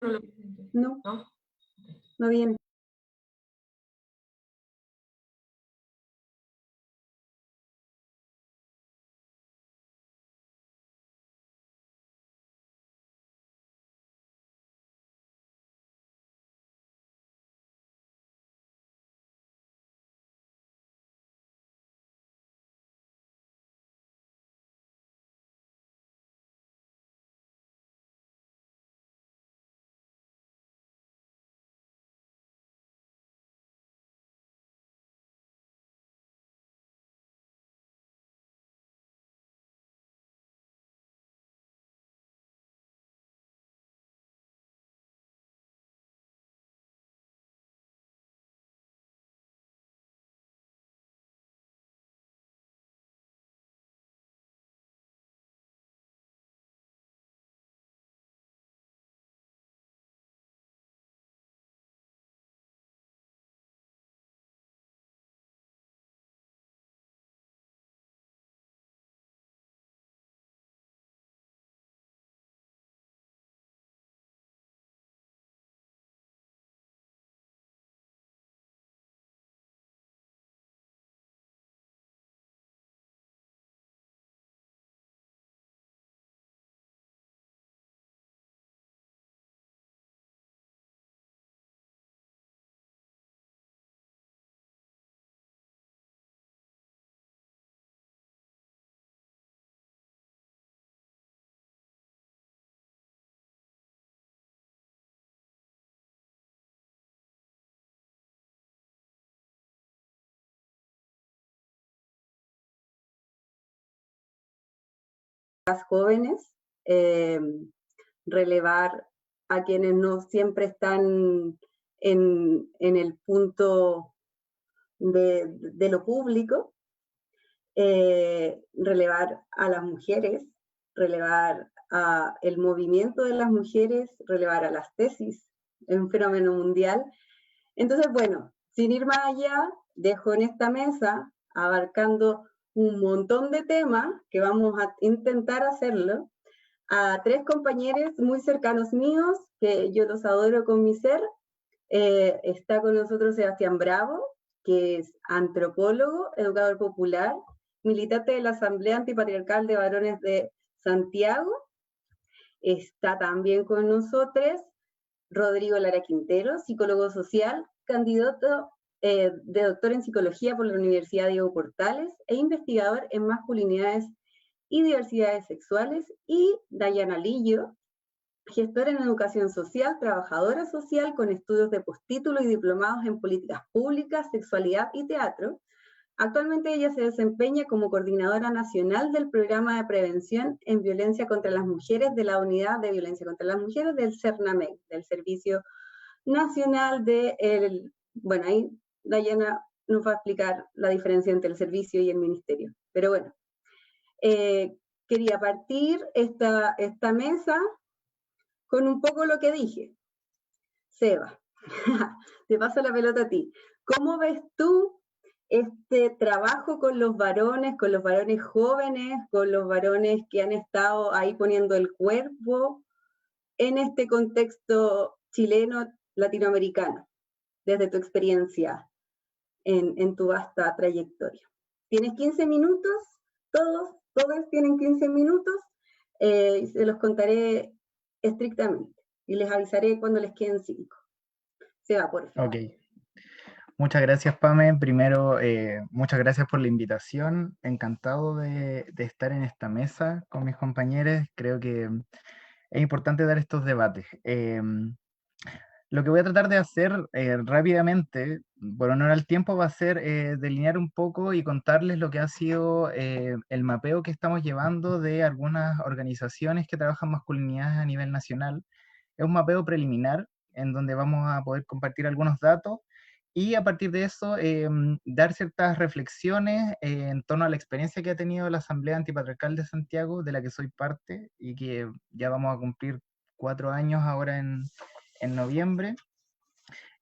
No lo presenté. No, ¿No? no viene. Las jóvenes, eh, relevar a quienes no siempre están en el punto de lo público, relevar a las mujeres, relevar a el movimiento de las mujeres, relevar a las tesis, es un fenómeno mundial. Entonces, bueno, sin ir más allá, dejo en esta mesa abarcando un montón de temas que vamos a intentar hacerlo a tres compañeros muy cercanos míos, que yo los adoro con mi ser. Está con nosotros Sebastián Bravo, que es antropólogo, educador popular, militante de la Asamblea Antipatriarcal de Varones de Santiago. Está también con nosotros Rodrigo Lara Quintero, psicólogo social, candidato de doctor en psicología por la Universidad Diego Portales e investigador en masculinidades y diversidades sexuales, y Dayana Lillo, gestora en educación social, trabajadora social con estudios de postítulo y diplomados en políticas públicas, sexualidad y teatro. Actualmente ella se desempeña como coordinadora nacional del programa de prevención en violencia contra las mujeres de la Unidad de Violencia contra las Mujeres del CERNAMEC, del Servicio Nacional de bueno, ahí Dayana nos va a explicar la diferencia entre el servicio y el ministerio. Pero bueno, eh, quería partir esta mesa con un poco lo que dije. Seba, te paso la pelota a ti. ¿Cómo ves tú este trabajo con los varones jóvenes, con los varones que han estado ahí poniendo el cuerpo en este contexto chileno, latinoamericano, desde tu experiencia en tu vasta trayectoria? Tienes 15 minutos, todos tienen 15 minutos, y se los contaré estrictamente y les avisaré cuando les queden 5. Se va, por Ok, favor. muchas gracias, Pame. Primero, muchas gracias por la invitación. Encantado de estar en esta mesa con mis compañeros. Creo que es importante dar estos debates. Lo que voy a tratar de hacer rápidamente, por honor al tiempo, va a ser delinear un poco y contarles lo que ha sido el mapeo que estamos llevando de algunas organizaciones que trabajan masculinidades a nivel nacional. Es un mapeo preliminar en donde vamos a poder compartir algunos datos y a partir de eso dar ciertas reflexiones en torno a la experiencia que ha tenido la Asamblea Antipatriarcal de Santiago, de la que soy parte y que ya vamos a cumplir 4 años ahora en noviembre.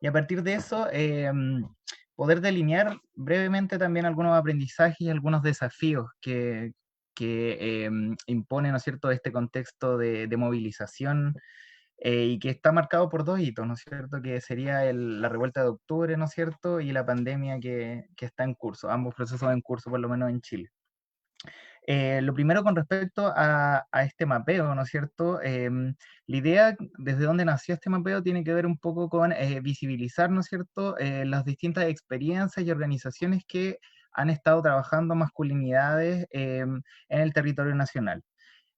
Y a partir de eso, poder delinear brevemente también algunos aprendizajes y algunos desafíos que impone, ¿no es cierto?, este contexto de movilización y que está marcado por dos hitos, ¿no es cierto? Que sería la revuelta de octubre, ¿no es cierto? Y la pandemia que está en curso, ambos procesos en curso, por lo menos en Chile. Lo primero con respecto a este mapeo, ¿no es cierto? La idea desde donde nació este mapeo tiene que ver un poco con visibilizar, ¿no es cierto?, las distintas experiencias y organizaciones que han estado trabajando masculinidades en el territorio nacional.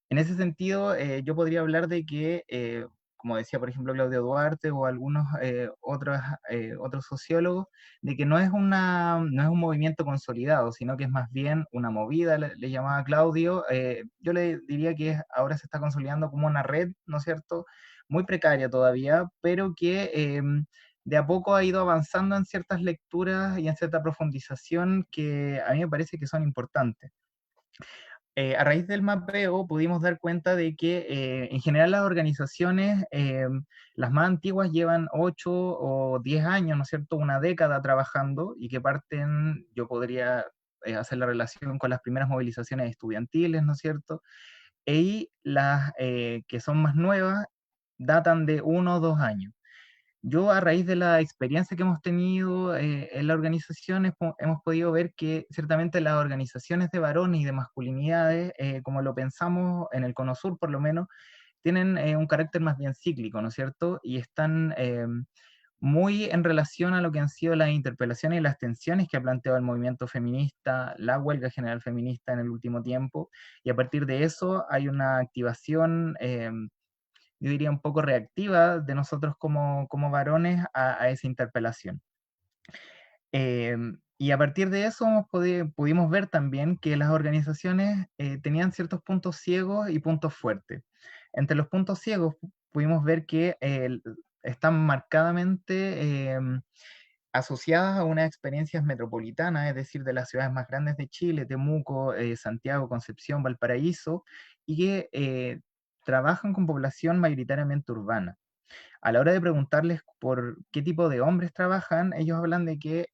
En ese sentido, yo podría hablar de que, como decía, por ejemplo, Claudio Duarte o algunos otros sociólogos, de que no es un movimiento consolidado, sino que es más bien una movida, le llamaba Claudio. Yo le diría que ahora se está consolidando como una red, ¿no es cierto?, muy precaria todavía, pero que de a poco ha ido avanzando en ciertas lecturas y en cierta profundización que a mí me parece que son importantes. A raíz del mapeo pudimos dar cuenta de que en general las organizaciones, las más antiguas llevan 8 o 10 años, ¿no es cierto?, una década trabajando y que parten, yo podría hacer la relación con las primeras movilizaciones estudiantiles, ¿no es cierto? Y las que son más nuevas datan de 1 o 2 años. Yo a raíz de la experiencia que hemos tenido en la organización hemos podido ver que ciertamente las organizaciones de varones y de masculinidades, como lo pensamos en el Cono Sur por lo menos, tienen un carácter más bien cíclico, ¿no es cierto? Y están muy en relación a lo que han sido las interpelaciones y las tensiones que ha planteado el movimiento feminista, la huelga general feminista en el último tiempo, y a partir de eso hay una activación yo diría, un poco reactiva de nosotros como varones a esa interpelación. Y a partir de eso pudimos ver también que las organizaciones tenían ciertos puntos ciegos y puntos fuertes. Entre los puntos ciegos pudimos ver que están marcadamente asociadas a unas experiencias metropolitanas, es decir, de las ciudades más grandes de Chile, Temuco, Santiago, Concepción, Valparaíso, y que trabajan con población mayoritariamente urbana. A la hora de preguntarles por qué tipo de hombres trabajan, ellos hablan de que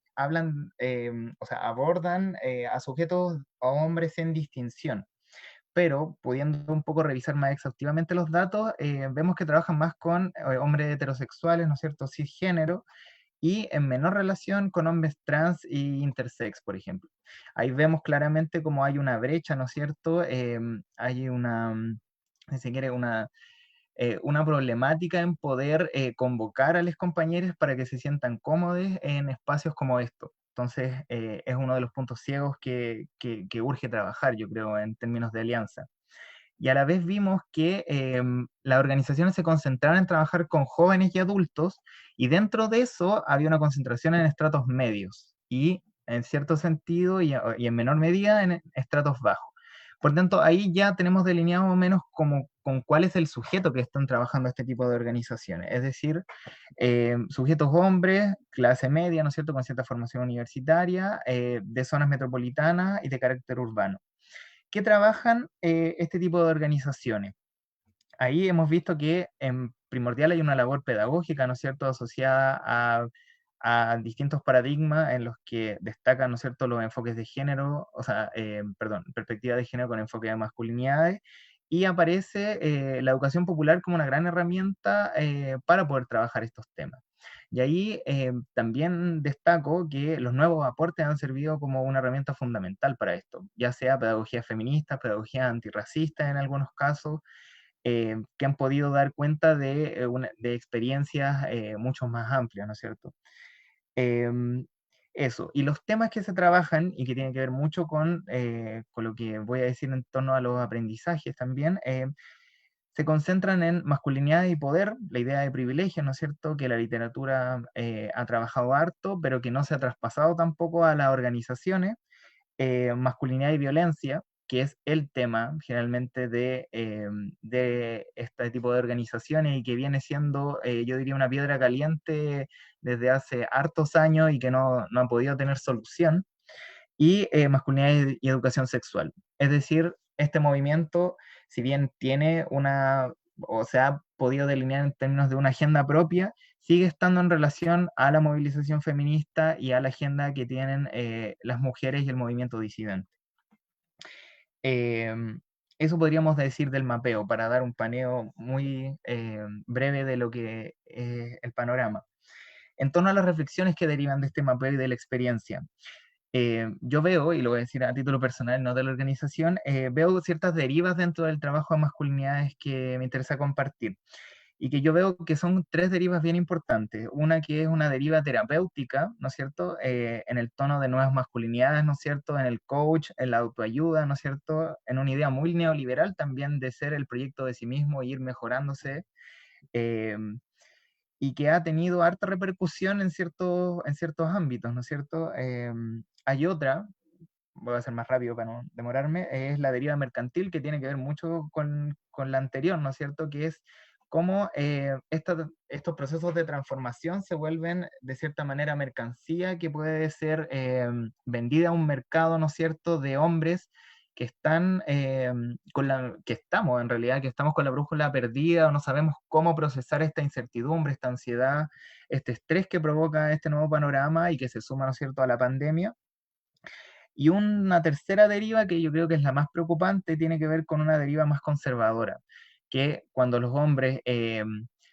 o sea, abordan a sujetos o hombres en distinción, pero pudiendo un poco revisar más exhaustivamente los datos, vemos que trabajan más con hombres heterosexuales, ¿no es cierto?, cisgénero, y en menor relación con hombres trans y intersex, por ejemplo. Ahí vemos claramente cómo hay una brecha, ¿no es cierto? Hay si se quiere, una problemática en poder convocar a los compañeros para que se sientan cómodos en espacios como estos. Entonces, es uno de los puntos ciegos que urge trabajar, yo creo, en términos de alianza. Y a la vez vimos que las organizaciones se concentraron en trabajar con jóvenes y adultos, y dentro de eso había una concentración en estratos medios, y en cierto sentido, y en menor medida, en estratos bajos. Por tanto, ahí ya tenemos delineado más o menos como, con cuál es el sujeto que están trabajando este tipo de organizaciones. Es decir, sujetos hombres, clase media, ¿no es cierto?, con cierta formación universitaria, de zonas metropolitanas y de carácter urbano. ¿Qué trabajan este tipo de organizaciones? Ahí hemos visto que en primordial hay una labor pedagógica, ¿no es cierto?, asociada a distintos paradigmas en los que destacan, ¿no es cierto?, los enfoques de género, o sea, perdón, perspectiva de género con enfoque de masculinidades, y aparece la educación popular como una gran herramienta para poder trabajar estos temas. Y ahí también destaco que los nuevos aportes han servido como una herramienta fundamental para esto, ya sea pedagogía feminista, pedagogía antirracista en algunos casos, que han podido dar cuenta de experiencias mucho más amplias, ¿no es cierto? Em, Eso, y los temas que se trabajan y que tienen que ver mucho con lo que voy a decir en torno a los aprendizajes también, se concentran en masculinidad y poder, la idea de privilegio, ¿no es cierto?, que la literatura ha trabajado harto, pero que no se ha traspasado tampoco a las organizaciones, masculinidad y violencia, que es el tema generalmente de este tipo de organizaciones y que viene siendo, yo diría, una piedra caliente desde hace hartos años y que no ha podido tener solución, y masculinidad y educación sexual. Es decir, este movimiento, si bien tiene o se ha podido delinear en términos de una agenda propia, sigue estando en relación a la movilización feminista y a la agenda que tienen las mujeres y el movimiento disidente. Em, eso podríamos decir del mapeo, para dar un paneo muy breve de lo que es el panorama. En torno a las reflexiones que derivan de este mapeo y de la experiencia, yo veo, y lo voy a decir a título personal, no de la organización, veo ciertas derivas dentro del trabajo de masculinidades que me interesa compartir y que yo veo que son tres derivas bien importantes. Una que es una deriva terapéutica, ¿no es cierto? En el tono de nuevas masculinidades, ¿no es cierto? En el coach, en la autoayuda, ¿no es cierto? En una idea muy neoliberal también de ser el proyecto de sí mismo e ir mejorándose. eh, y que ha tenido harta repercusión en ciertos ámbitos, ¿no es cierto? Hay otra, voy a ser más rápido para no demorarme, es la deriva mercantil, que tiene que ver mucho con la anterior, ¿no es cierto? Que es cómo estos procesos de transformación se vuelven de cierta manera mercancía que puede ser vendida a un mercado, ¿no es cierto?, de hombres que están que estamos en realidad, que estamos con la brújula perdida o no sabemos cómo procesar esta incertidumbre, esta ansiedad, este estrés que provoca este nuevo panorama y que se suma, ¿no es cierto?, a la pandemia. Y una tercera deriva que yo creo que es la más preocupante tiene que ver con una deriva más conservadora, que cuando los hombres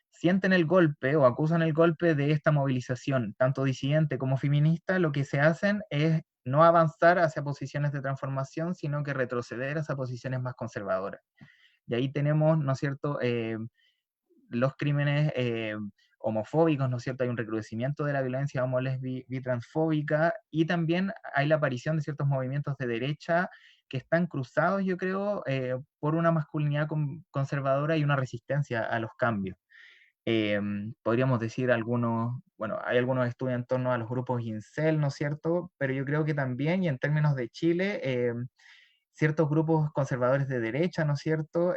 sienten el golpe o acusan el golpe de esta movilización, tanto disidente como feminista, lo que se hacen es no avanzar hacia posiciones de transformación, sino que retroceder hacia posiciones más conservadoras. Y ahí tenemos, ¿no es cierto?, los crímenes homofóbicos, ¿no es cierto? Hay un recrudecimiento de la violencia homo, transfóbica y también hay la aparición de ciertos movimientos de derecha que están cruzados, yo creo, por una masculinidad conservadora y una resistencia a los cambios. Podríamos decir algunos, bueno, hay algunos estudios en torno a los grupos incel, ¿no es cierto? Pero yo creo que también, y en términos de Chile, ciertos grupos conservadores de derecha, ¿no es cierto?,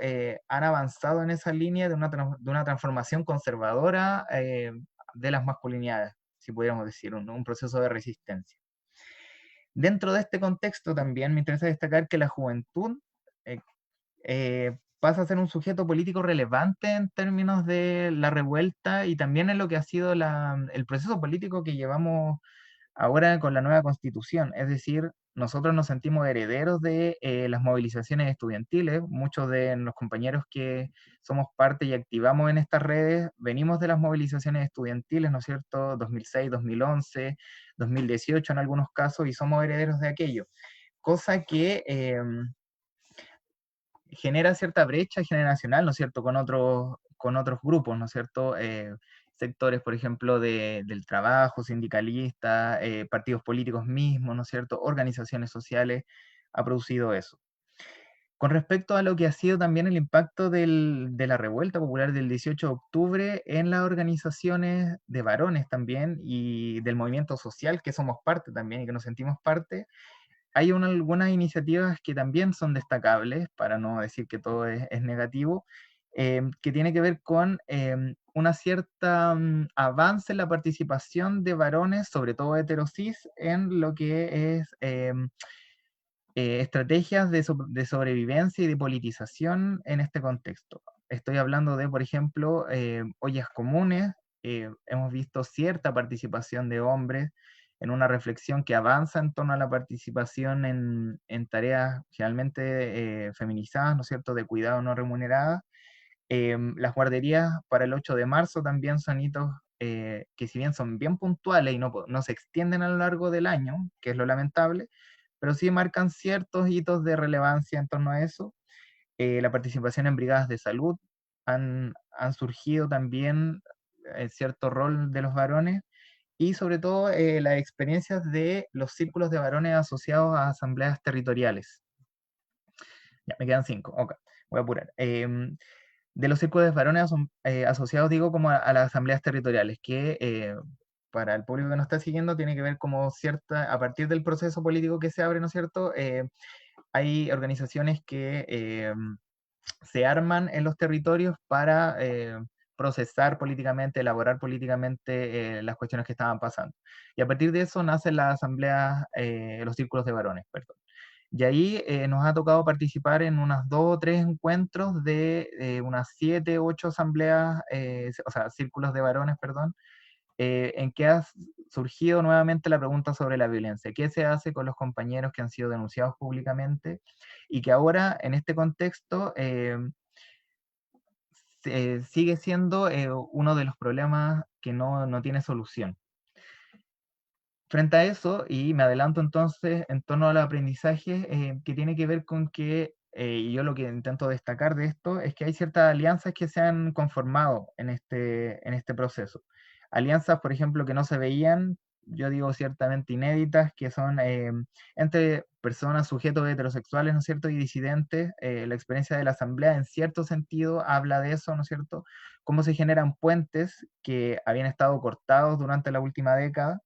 han avanzado en esa línea de una transformación conservadora de las masculinidades, si pudiéramos decir, un proceso de resistencia. Dentro de este contexto también me interesa destacar que la juventud eh, pasa a ser un sujeto político relevante en términos de la revuelta y también en lo que ha sido el proceso político que llevamos ahora con la nueva constitución. Es decir, nosotros nos sentimos herederos de las movilizaciones estudiantiles. Muchos de los compañeros que somos parte y activamos en estas redes venimos de las movilizaciones estudiantiles, ¿no es cierto? 2006, 2011, 2018 en algunos casos, y somos herederos de aquello. Cosa que genera cierta brecha generacional, ¿no es cierto?, con otros grupos, ¿no es cierto?, sectores, por ejemplo, del trabajo, sindicalistas, partidos políticos mismos, ¿no es cierto?, organizaciones sociales, ha producido eso. Con respecto a lo que ha sido también el impacto de la revuelta popular del 18 de octubre en las organizaciones de varones también y del movimiento social que somos parte también y que nos sentimos parte, hay algunas iniciativas que también son destacables, para no decir que todo es negativo, que tiene que ver con una cierta avance en la participación de varones, sobre todo heterosis, en lo que es estrategias de sobrevivencia y de politización en este contexto. Estoy hablando de, por ejemplo, ollas comunes. Hemos visto cierta participación de hombres en una reflexión que avanza en torno a la participación en tareas generalmente feminizadas, ¿no es cierto?, de cuidado no remuneradas. Las guarderías para el 8 de marzo también son hitos que si bien son bien puntuales y no se extienden a lo largo del año, que es lo lamentable, pero sí marcan ciertos hitos de relevancia en torno a eso. La participación en brigadas de salud han surgido también cierto rol de los varones y sobre todo las experiencias de los círculos de varones asociados a asambleas territoriales. Ya, me quedan 5, ok, voy a apurar. De los círculos de varones asociados, digo, como a las asambleas territoriales, que para el público que nos está siguiendo tiene que ver como a partir del proceso político que se abre, ¿no es cierto?, hay organizaciones que se arman en los territorios para procesar políticamente, elaborar políticamente las cuestiones que estaban pasando. Y a partir de eso nacen las asambleas, los círculos de varones, perdón. Y ahí nos ha tocado participar en unas 2 o 3 encuentros de unas 7, 8 asambleas, o sea, círculos de varones, perdón, en que ha surgido nuevamente la pregunta sobre la violencia. ¿Qué se hace con los compañeros que han sido denunciados públicamente y que ahora, en este contexto, sigue siendo uno de los problemas que no tiene solución? Frente a eso, y me adelanto entonces en torno al aprendizaje, que tiene que ver con que, y yo lo que intento destacar de esto, es que hay ciertas alianzas que se han conformado en este proceso. Alianzas, por ejemplo, que no se veían, yo digo ciertamente inéditas, que son entre personas, sujetos heterosexuales, ¿no es cierto?, y disidentes. La experiencia de la Asamblea, en cierto sentido, habla de eso, ¿no es cierto?, cómo se generan puentes que habían estado cortados durante la última década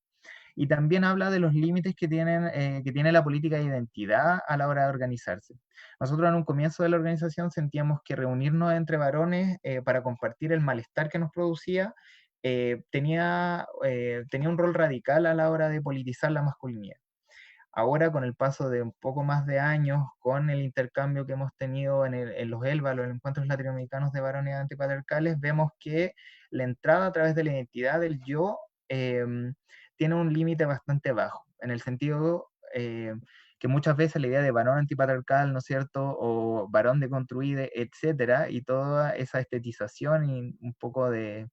y también habla de los límites que tiene la política de identidad a la hora de organizarse. Nosotros en un comienzo de la organización sentíamos que reunirnos entre varones para compartir el malestar que nos producía tenía un rol radical a la hora de politizar la masculinidad. Ahora, con el paso de un poco más de años, con el intercambio que hemos tenido en los ELVA, los encuentros latinoamericanos de varones antipatriarcales, vemos que la entrada a través de la identidad del yo tiene un límite bastante bajo, en el sentido que muchas veces la idea de varón antipatriarcal, ¿no es cierto?, o varón deconstruido, etcétera, y toda esa estetización y un poco de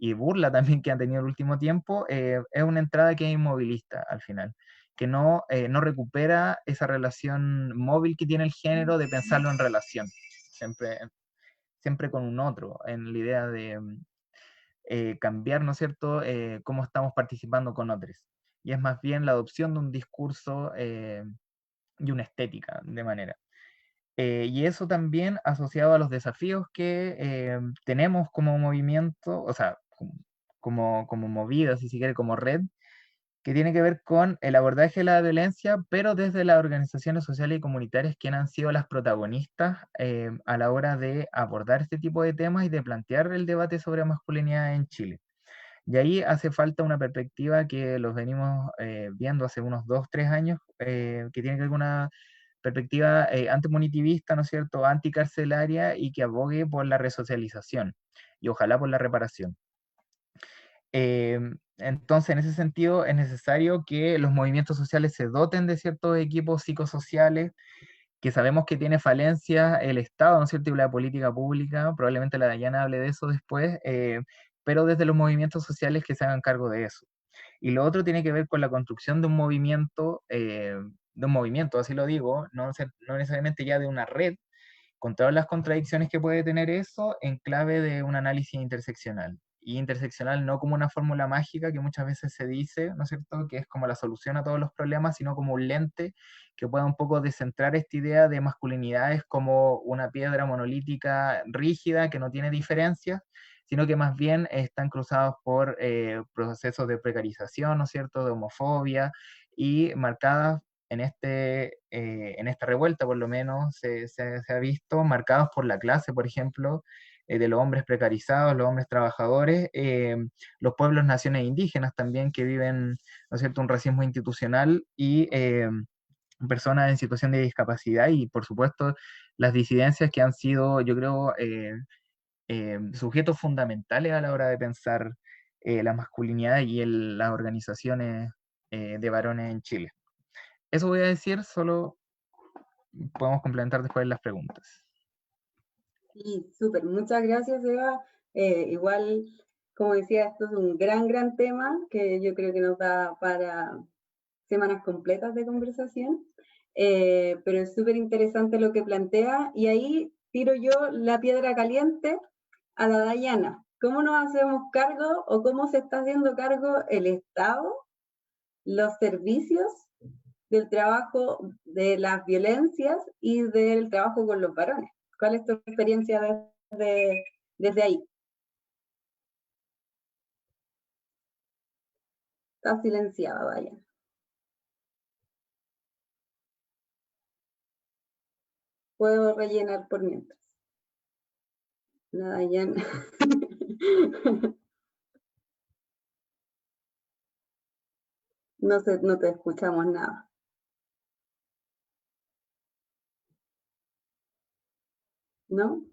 y burla también que han tenido el último tiempo, es una entrada que es inmovilista al final, que no recupera esa relación móvil que tiene el género de pensarlo en relación, siempre, siempre con un otro, en la idea de cambiar, ¿no es cierto?, cómo estamos participando con otros. Y es más bien la adopción de un discurso y una estética de manera. Y eso también asociado a los desafíos que tenemos como movimiento, o sea, como movida, si se quiere, como red, que tiene que ver con el abordaje de la violencia, pero desde las organizaciones sociales y comunitarias que han sido las protagonistas a la hora de abordar este tipo de temas y de plantear el debate sobre masculinidad en Chile. Y ahí hace falta una perspectiva que los venimos viendo hace unos 2, 3 años, que tiene que ver con una perspectiva antimunitivista, ¿no es cierto?, anticarcelaria y que abogue por la resocialización y ojalá por la reparación. Entonces, en ese sentido, es necesario que los movimientos sociales se doten de ciertos equipos psicosociales, que sabemos que tiene falencia el Estado, ¿no es cierto?, y la política pública, probablemente la Dayana hable de eso después, pero desde los movimientos sociales que se hagan cargo de eso. Y lo otro tiene que ver con la construcción de un movimiento, así lo digo, no necesariamente ya de una red, con todas las contradicciones que puede tener eso en clave de un análisis interseccional. Y interseccional no como una fórmula mágica que muchas veces se dice, ¿no es cierto?, que es como la solución a todos los problemas, sino como un lente que pueda un poco descentrar esta idea de masculinidades como una piedra monolítica rígida que no tiene diferencias, sino que más bien están cruzados por procesos de precarización, ¿no es cierto?, de homofobia y marcadas en esta revuelta, por lo menos, se ha visto, marcados por la clase, por ejemplo, de los hombres precarizados, los hombres trabajadores, los pueblos, naciones indígenas también que viven, ¿no es cierto?, un racismo institucional y personas en situación de discapacidad y, por supuesto, las disidencias que han sido, yo creo, sujetos fundamentales a la hora de pensar la masculinidad y las organizaciones de varones en Chile. Eso voy a decir, solo podemos complementar después las preguntas. Sí, súper, muchas gracias, Eva. Igual, como decía, esto es un gran tema que yo creo que nos da para semanas completas de conversación, pero es súper interesante lo que plantea y ahí tiro yo la piedra caliente a la Dayana. ¿Cómo nos hacemos cargo o cómo se está haciendo cargo el Estado, los servicios del trabajo de las violencias y del trabajo con los varones? ¿Cuál es tu experiencia desde ahí? Está silenciada, vaya. Puedo rellenar por mientras. La Dayana. No te escuchamos nada. ¿No?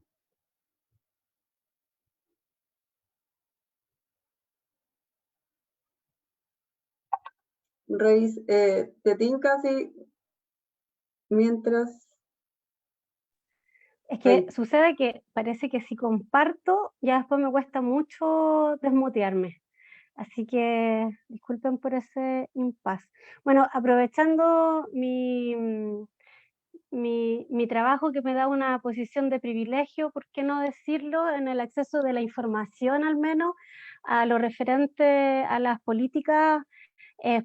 ¿Te tinca si mientras? Es que sucede que parece que si comparto, ya después me cuesta mucho desmutearme. Así que disculpen por ese impasse. Bueno, aprovechando mi trabajo, que me da una posición de privilegio, ¿por qué no decirlo?, en el acceso de la información, al menos, a lo referente a las políticas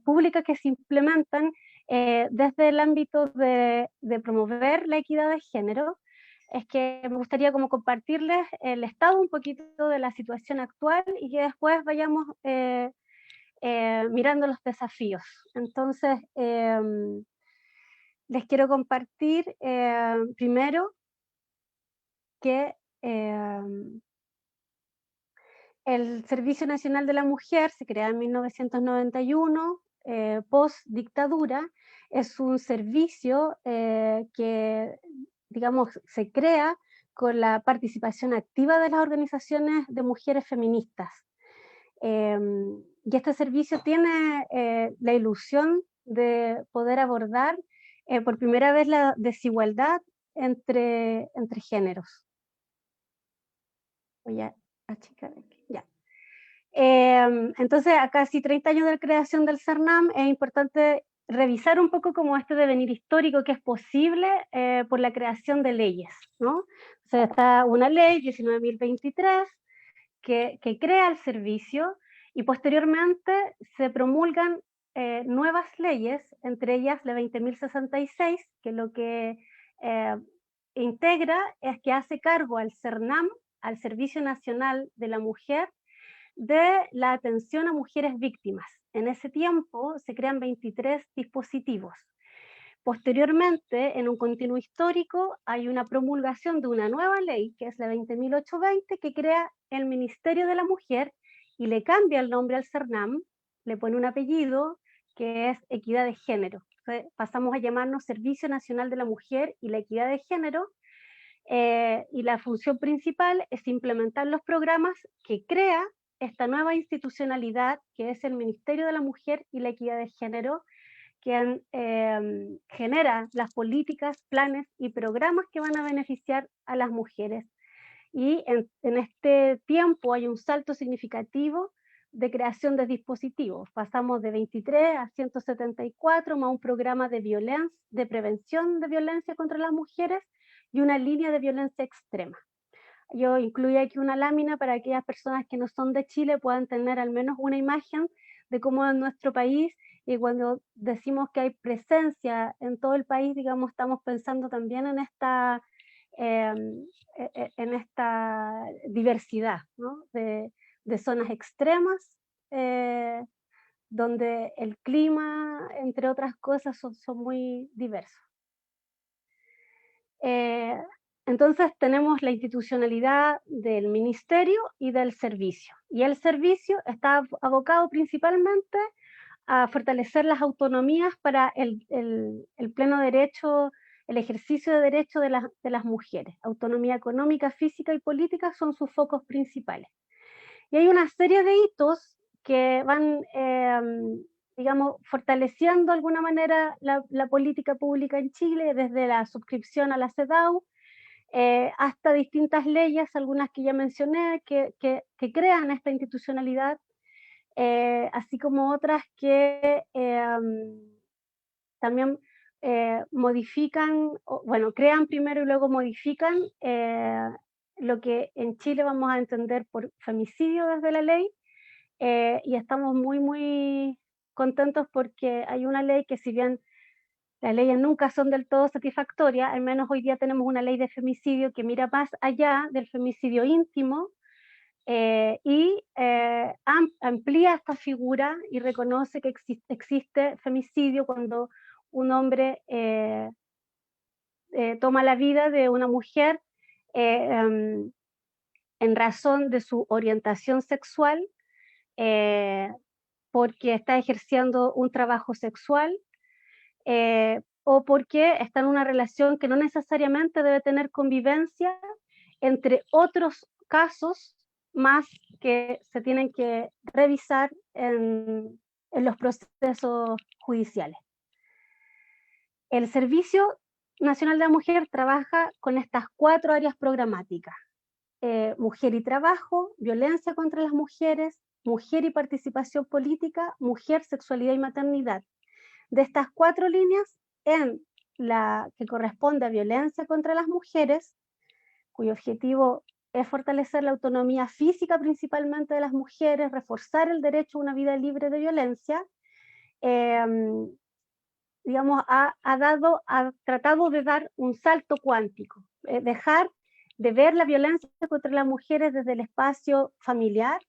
públicas que se implementan desde el ámbito de promover la equidad de género. Es que me gustaría como compartirles el estado un poquito de la situación actual y que después vayamos mirando los desafíos. Entonces, les quiero compartir primero que el Servicio Nacional de la Mujer se crea en 1991, post dictadura. Es un servicio que, digamos, se crea con la participación activa de las organizaciones de mujeres feministas. Y este servicio tiene la ilusión de poder abordar por primera vez la desigualdad entre géneros. Voy a achicar aquí, ya. Entonces, a casi 30 años de la creación del CERNAM, es importante revisar un poco como este devenir histórico que es posible por la creación de leyes, ¿no? O sea, está una ley 19.023 que crea el servicio, y posteriormente se promulgan nuevas leyes, entre ellas la 20.066, que lo que integra es que hace cargo al CERNAM, al Servicio Nacional de la Mujer, de la atención a mujeres víctimas. En ese tiempo se crean 23 dispositivos. Posteriormente, en un continuo histórico, hay una promulgación de una nueva ley, que es la 20.820, que crea el Ministerio de la Mujer y le cambia el nombre al CERNAM, le pone un apellido que es Equidad de Género. Entonces, pasamos a llamarnos Servicio Nacional de la Mujer y la Equidad de Género, y la función principal es implementar los programas que crea esta nueva institucionalidad, que es el Ministerio de la Mujer y la Equidad de Género, que genera las políticas, planes y programas que van a beneficiar a las mujeres. Y en este tiempo hay un salto significativo de creación de dispositivos. Pasamos de 23 a 174, más un programa de prevención de violencia contra las mujeres y una línea de violencia extrema. Yo incluyo aquí una lámina para que aquellas personas que no son de Chile puedan tener al menos una imagen de cómo en nuestro país, y cuando decimos que hay presencia en todo el país, digamos, estamos pensando también en esta diversidad, ¿no?, de zonas extremas, donde el clima, entre otras cosas, son muy diversos. Entonces tenemos la institucionalidad del ministerio y del servicio. Y el servicio está abocado principalmente a fortalecer las autonomías para el pleno derecho, el ejercicio de derechos de las mujeres. Autonomía económica, física y política son sus focos principales. Y hay una serie de hitos que van, digamos, fortaleciendo de alguna manera la política pública en Chile, desde la suscripción a la CEDAW, hasta distintas leyes, algunas que ya mencioné, que crean esta institucionalidad, así como otras que también modifican, bueno, crean primero y luego modifican lo que en Chile vamos a entender por femicidio desde la ley, y estamos muy, muy contentos porque hay una ley que, si bien las leyes nunca son del todo satisfactorias, al menos hoy día tenemos una ley de femicidio que mira más allá del femicidio íntimo, y amplía esta figura y reconoce que existe femicidio cuando un hombre toma la vida de una mujer en razón de su orientación sexual, porque está ejerciendo un trabajo sexual, o porque está en una relación que no necesariamente debe tener convivencia, entre otros casos más que se tienen que revisar en en los procesos judiciales. El Servicio Nacional de la Mujer trabaja con estas 4 áreas programáticas: mujer y trabajo, violencia contra las mujeres, mujer y participación política, mujer, sexualidad y maternidad. De estas 4 líneas, en la que corresponde a violencia contra las mujeres, cuyo objetivo es fortalecer la autonomía física principalmente de las mujeres, reforzar el derecho a una vida libre de violencia, digamos, ha tratado de dar un salto cuántico, dejar de ver la violencia contra las mujeres desde el espacio familiar,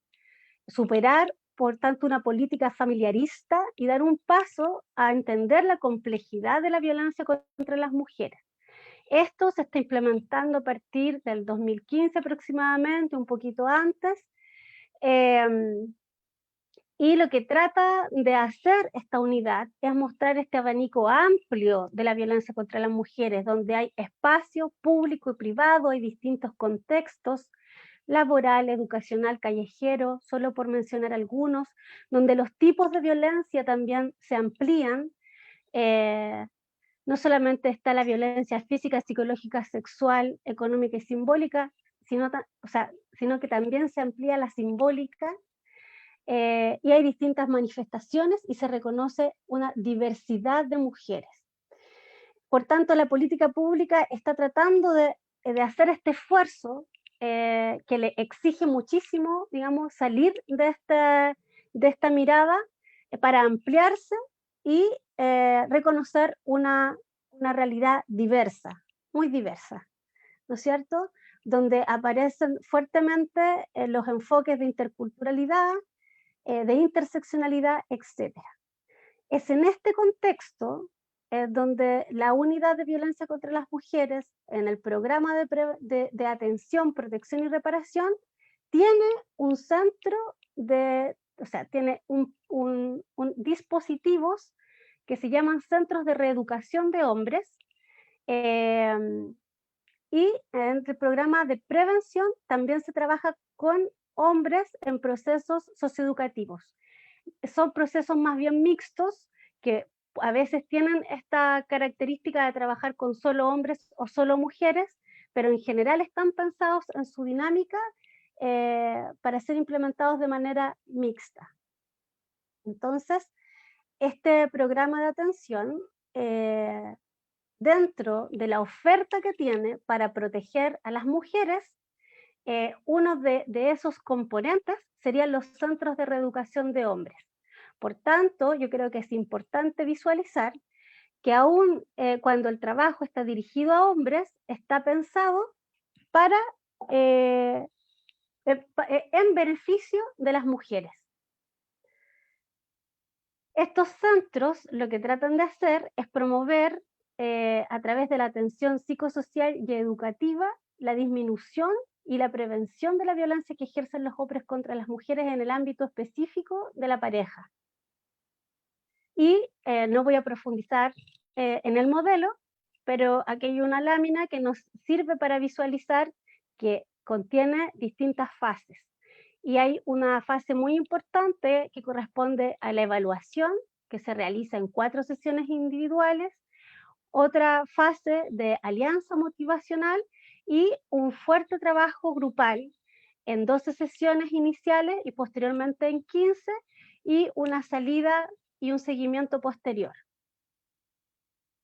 superar, por tanto, una política familiarista y dar un paso a entender la complejidad de la violencia contra las mujeres. Esto se está implementando a partir del 2015 aproximadamente, un poquito antes, y lo que trata de hacer esta unidad es mostrar este abanico amplio de la violencia contra las mujeres, donde hay espacio público y privado, hay distintos contextos, laboral, educacional, callejero, solo por mencionar algunos, donde los tipos de violencia también se amplían. No solamente está la violencia física, psicológica, sexual, económica y simbólica, sino que también se amplía la simbólica, y hay distintas manifestaciones y se reconoce una diversidad de mujeres. Por tanto, la política pública está tratando de hacer este esfuerzo que le exige muchísimo, digamos, salir de esta mirada para ampliarse y reconocer una realidad diversa, muy diversa, ¿no es cierto? Donde aparecen fuertemente los enfoques de interculturalidad, de interseccionalidad, etc. Es en este contexto donde la unidad de violencia contra las mujeres en el programa de atención, protección y reparación tiene un centro tiene dispositivos que se llaman centros de reeducación de hombres, y en el programa de prevención también se trabaja con hombres en procesos socioeducativos. Son procesos más bien mixtos que a veces tienen esta característica de trabajar con solo hombres o solo mujeres, pero en general están pensados en su dinámica para ser implementados de manera mixta. Entonces, este programa de atención, dentro de la oferta que tiene para proteger a las mujeres, uno de esos componentes serían los centros de reeducación de hombres. Por tanto, yo creo que es importante visualizar que aún cuando el trabajo está dirigido a hombres, está pensado para, en beneficio de las mujeres. Estos centros lo que tratan de hacer es promover a través de la atención psicosocial y educativa la disminución y la prevención de la violencia que ejercen los hombres contra las mujeres en el ámbito específico de la pareja. Y no voy a profundizar en el modelo, pero aquí hay una lámina que nos sirve para visualizar que contiene distintas fases. Y hay una fase muy importante que corresponde a la evaluación, que se realiza en 4 sesiones individuales, otra fase de alianza motivacional y un fuerte trabajo grupal en 12 sesiones iniciales y posteriormente en 15, y una salida y un seguimiento posterior.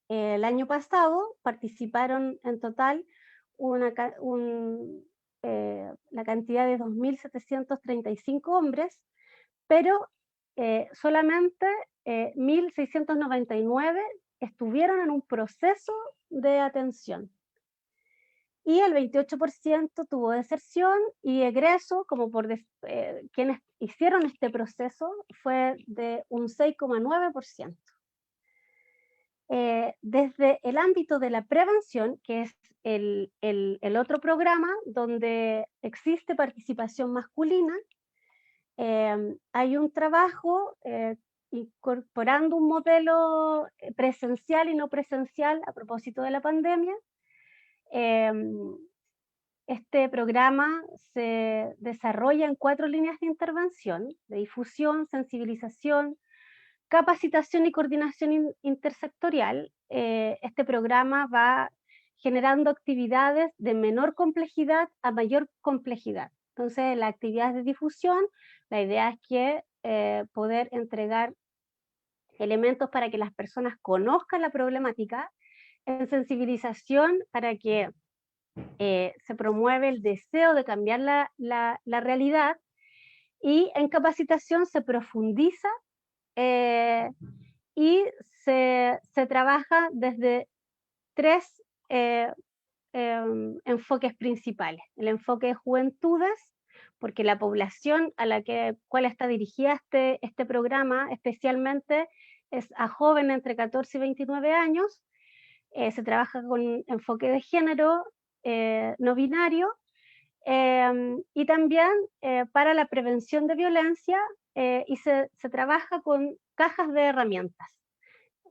El año pasado participaron en total la cantidad de 2.735 hombres, pero solamente 1.699 estuvieron en un proceso de atención. Y el 28% tuvo deserción, y egreso, como por quienes hicieron este proceso, fue de un 6,9%. Desde el ámbito de la prevención, que es el otro programa donde existe participación masculina, hay un trabajo incorporando un modelo presencial y no presencial a propósito de la pandemia. Este programa se desarrolla en 4 líneas de intervención: de difusión, sensibilización, capacitación y coordinación intersectorial, este programa va generando actividades de menor complejidad a mayor complejidad. Entonces, las actividades de difusión, la idea es que poder entregar elementos para que las personas conozcan la problemática, en sensibilización para que se promueve el deseo de cambiar la realidad, y en capacitación se profundiza y se trabaja desde tres enfoques principales. El enfoque de juventudes, porque la población a la cual está dirigida este programa especialmente es a jóvenes entre 14 y 29 años. Se trabaja con enfoque de género no binario, y también para la prevención de violencia, y se trabaja con cajas de herramientas.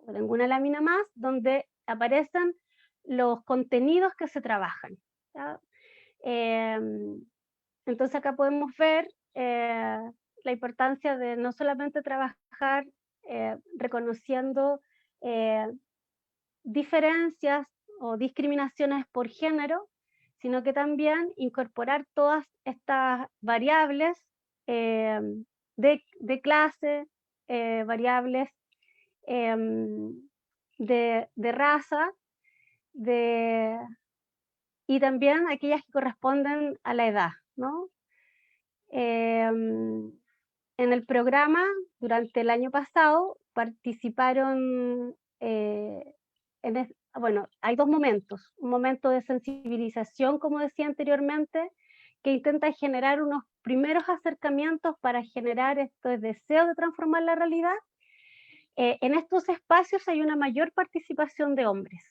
Tengo una lámina más donde aparecen los contenidos que se trabajan, ¿ya? Entonces acá podemos ver la importancia de no solamente trabajar reconociendo diferencias o discriminaciones por género, sino que también incorporar todas estas variables de clase, variables de raza, y también aquellas que corresponden a la edad, ¿no? En el programa, durante el año pasado, participaron, bueno, hay dos momentos. Un momento de sensibilización, como decía anteriormente, que intenta generar unos primeros acercamientos para generar estos deseos de transformar la realidad. En estos espacios hay una mayor participación de hombres.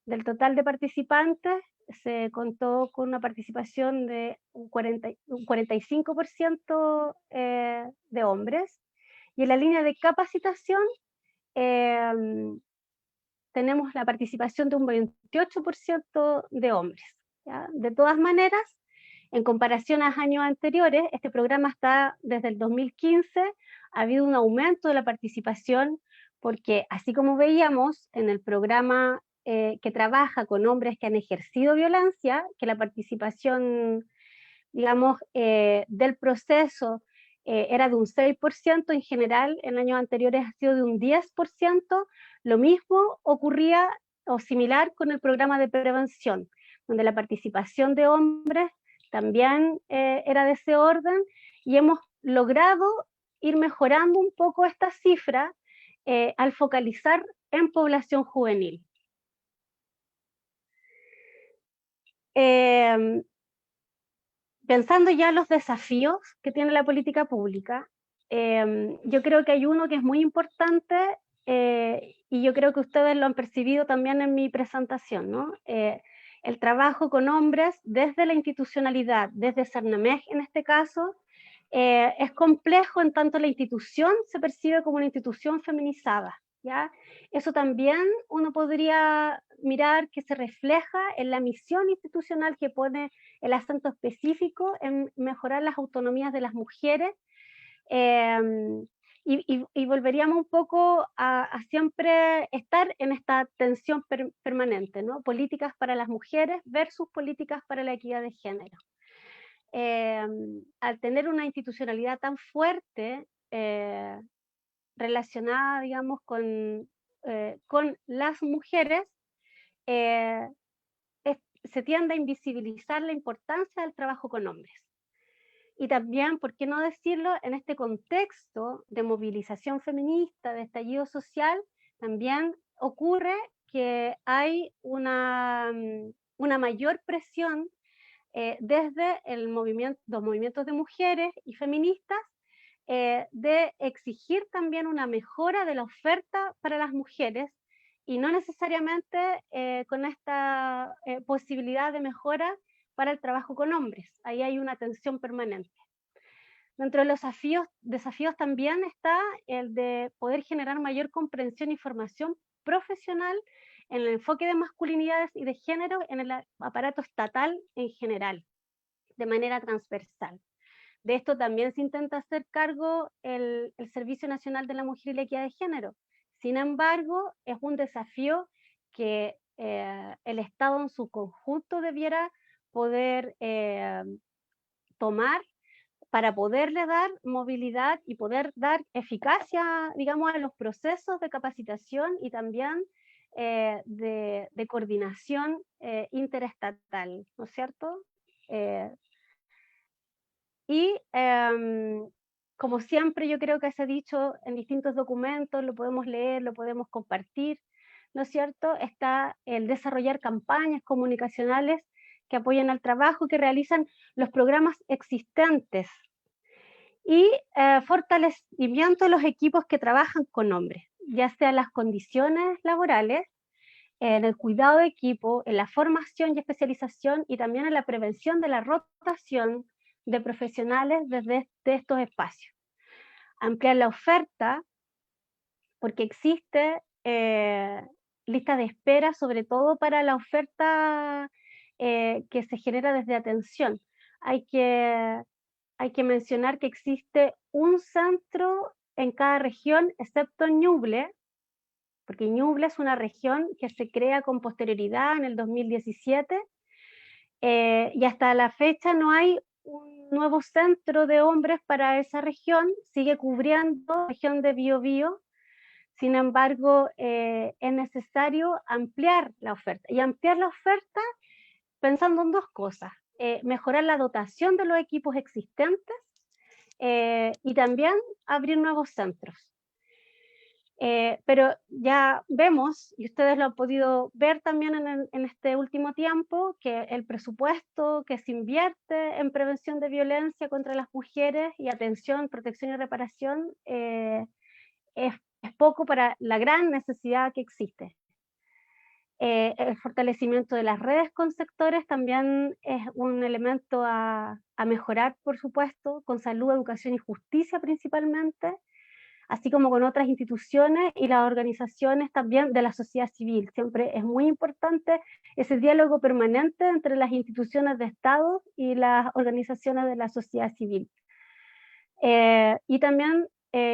Del total de participantes, se contó con una participación de un 45% de hombres, y en la línea de capacitación tenemos la participación de un 28% de hombres, ¿ya? De todas maneras, en comparación a años anteriores, este programa está desde el 2015, ha habido un aumento de la participación, porque así como veíamos en el programa que trabaja con hombres que han ejercido violencia, que la participación, digamos, del proceso era de un 6%, en general en años anteriores ha sido de un 10%, lo mismo ocurría o similar con el programa de prevención, donde la participación de hombres también era de ese orden, y hemos logrado ir mejorando un poco esta cifra al focalizar en población juvenil. Pensando ya en los desafíos que tiene la política pública, yo creo que hay uno que es muy importante, y yo creo que ustedes lo han percibido también en mi presentación, ¿no? El trabajo con hombres desde la institucionalidad, desde Cernamej en este caso, es complejo en tanto la institución se percibe como una institución feminizada, ¿ya? Eso también uno podría mirar que se refleja en la misión institucional, que pone el acento específico en mejorar las autonomías de las mujeres, y volveríamos un poco a siempre estar en esta tensión permanente, ¿no? Políticas para las mujeres versus políticas para la equidad de género. Al tener una institucionalidad tan fuerte relacionada, digamos, con las mujeres, se tiende a invisibilizar la importancia del trabajo con hombres. Y también, ¿por qué no decirlo?, en este contexto de movilización feminista, de estallido social, también ocurre que hay una mayor presión desde los movimientos de mujeres y feministas, de exigir también una mejora de la oferta para las mujeres, y no necesariamente con esta posibilidad de mejora para el trabajo con hombres. Ahí hay una tensión permanente. Dentro de los desafíos también está el de poder generar mayor comprensión y formación profesional en el enfoque de masculinidades y de género en el aparato estatal en general, de manera transversal. De esto también se intenta hacer cargo el Servicio Nacional de la Mujer y la Equidad de Género. Sin embargo, es un desafío que el Estado en su conjunto debiera poder tomar para poderle dar movilidad y poder dar eficacia, digamos, a los procesos de capacitación y también de coordinación interestatal, ¿no es cierto? Y como siempre yo creo que se ha dicho en distintos documentos, lo podemos leer, lo podemos compartir, ¿no es cierto? Está el desarrollar campañas comunicacionales que apoyen al trabajo que realizan los programas existentes y fortalecimiento de los equipos que trabajan con hombres, ya sea en las condiciones laborales, en el cuidado de equipo, en la formación y especialización y también en la prevención de la rotación de profesionales desde estos espacios. Ampliar la oferta, porque existe lista de espera, sobre todo para la oferta que se genera desde atención. Hay que mencionar que existe un centro en cada región, excepto en Ñuble, porque Ñuble es una región que se crea con posterioridad en el 2017, y hasta la fecha no hay un nuevo centro de hombres para esa región, sigue cubriendo la región de Biobío. Sin embargo, es necesario ampliar la oferta, y ampliar la oferta pensando en dos cosas: mejorar la dotación de los equipos existentes y también abrir nuevos centros. Pero ya vemos, y ustedes lo han podido ver también en este último tiempo, que el presupuesto que se invierte en prevención de violencia contra las mujeres y atención, protección y reparación es poco para la gran necesidad que existe. El fortalecimiento de las redes con sectores también es un elemento a mejorar, por supuesto, con salud, educación y justicia principalmente, así como con otras instituciones y las organizaciones también de la sociedad civil. Siempre es muy importante ese diálogo permanente entre las instituciones de Estado y las organizaciones de la sociedad civil. Y también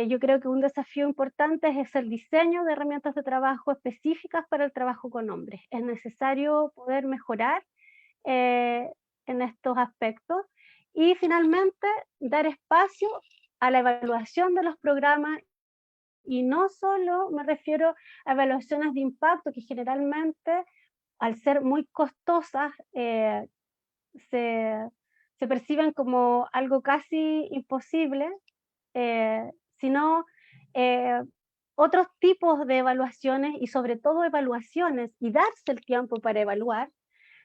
yo creo que un desafío importante es el diseño de herramientas de trabajo específicas para el trabajo con hombres. Es necesario poder mejorar en estos aspectos y finalmente dar espacio a la evaluación de los programas, y no solo me refiero a evaluaciones de impacto que generalmente, al ser muy costosas, se perciben como algo casi imposible, sino otros tipos de evaluaciones, y sobre todo evaluaciones y darse el tiempo para evaluar,